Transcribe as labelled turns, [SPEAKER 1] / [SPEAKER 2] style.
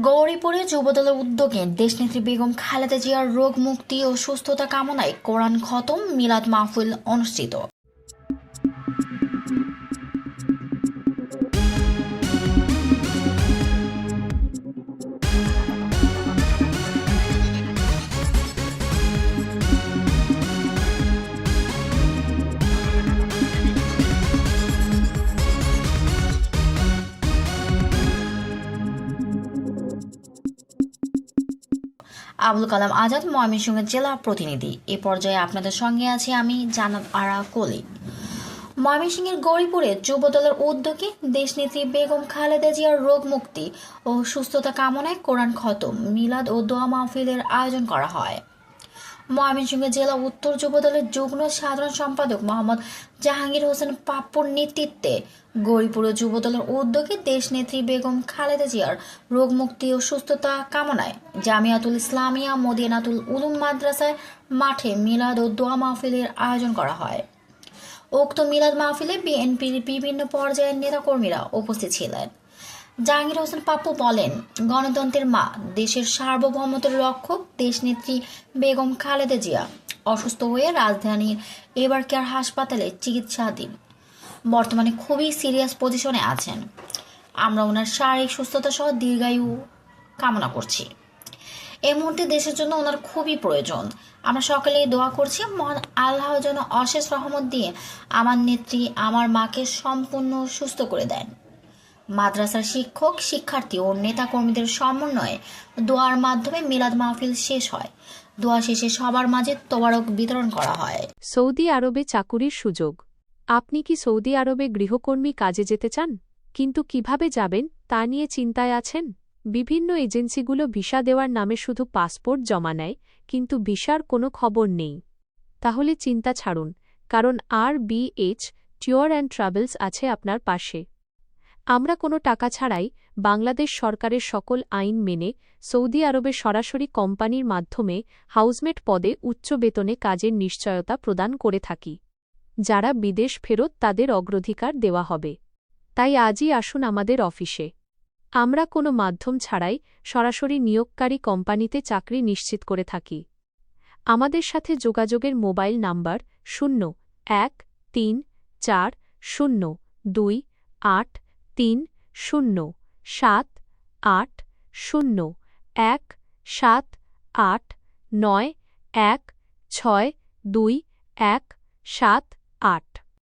[SPEAKER 1] গৌরীপুরে যুবদলের উদ্যোগে দেশনেত্রী বেগম খালেদা জিয়ার রোগ মুক্তি ও সুস্থতা কামনায় কোরআন খতম মিলাদ মাহফিল অনুষ্ঠিত। আবুল কালাম আজাদ, ময়মনসিংহ জেলা প্রতিনিধি। এ পর্যায়ে আপনাদের সঙ্গে আছি আমি জানাত আরা কলি। ময়মনসিংহের গৌরীপুরে যুবদলের উদ্যোগে দেশনেত্রী বেগম খালেদা জিয়ার রোগ মুক্তি ও সুস্থতা কামনায় কোরআন খতম মিলাদ ও দোয়া মাহফিলের আয়োজন করা হয়। ময়মনসিংহ জেলা উত্তর যুবদলের যুগ্ম সাধারণ সম্পাদক মোহাম্মদ জাহাঙ্গীর হোসেন পাপ্পুর নেতৃত্বে গৌরীপুর যুবদলের উদ্যোগে দেশনেত্রী বেগম খালেদা জিয়ার রোগ মুক্তি ও সুস্থতা কামনায় জামিয়াতুল ইসলামিয়া মদিনাতুল উলুম মাদ্রাসায় মাঠে মিলাদ ও দোয়া মাহফিলের আয়োজন করা হয়। উক্ত মিলাদ মাহফিলে বিএনপির বিভিন্ন পর্যায়ের নেতাকর্মীরা উপস্থিত ছিলেন। জাহাঙ্গীর হোসেন পাপ্পু বলেন, গণতন্ত্রের মা, দেশের সার্বভৌমত্বের রক্ষক দেশনেত্রী বেগম খালেদা জিয়া অসুস্থ হয়ে রাজধানীর এবার কেয়ার হাসপাতালে চিকিৎসাধীন। বর্তমানে খুবই সিরিয়াস পজিশনে আছেন। আমরা ওনার শারীরিক সুস্থতা সহ দীর্ঘায়ু কামনা করছি। এই মুহূর্তে দেশের জন্য ওনার খুবই প্রয়োজন। আমরা সকলেই দোয়া করছি মহান আল্লাহ যেন অশেষ রহমত দিয়ে আমার নেত্রী, আমার মাকে সম্পূর্ণ সুস্থ করে দেন। মাদ্রাসার শিক্ষক, শিক্ষার্থী ও নেতাকর্মীদের সমন্বয়ে দোয়ার মাধ্যমে মিলাদ মাহফিল শেষ হয়। দোয়া শেষে সবার মাঝে তোবারক বিতরণ করা হয়।
[SPEAKER 2] সৌদি আরবে চাকুরির সুযোগ। আপনি কি সৌদি আরবে গৃহকর্মী কাজে যেতে চান, কিন্তু কিভাবে যাবেন তা নিয়ে চিন্তায় আছেন? বিভিন্ন এজেন্সিগুলো ভিসা দেওয়ার নামে শুধু পাসপোর্ট জমা নেয়, কিন্তু ভিসার কোনো খবর নেই। তাহলে চিন্তা ছাড়ুন, কারণ RBH ট্যুর অ্যান্ড ট্রাভেলস আছে আপনার পাশে। আমরা কোনো টাকা ছাড়াই বাংলাদেশ সরকারের সকল আইন মেনে সৌদি আরবে সরাসরি কোম্পানির মাধ্যমে হাউসমেট পদে উচ্চ বেতনে কাজের নিশ্চয়তা প্রদান করে থাকি। যারা বিদেশ ফেরত তাদের অগ্রাধিকার দেওয়া হবে। তাই আজই আসুন আমাদের অফিসে। আমরা কোনো মাধ্যম ছাড়াই সরাসরি নিয়োগকারী কোম্পানিতে চাকরি নিশ্চিত করে থাকি। আমাদের সাথে যোগাযোগের মোবাইল নাম্বার 01342830780178916217217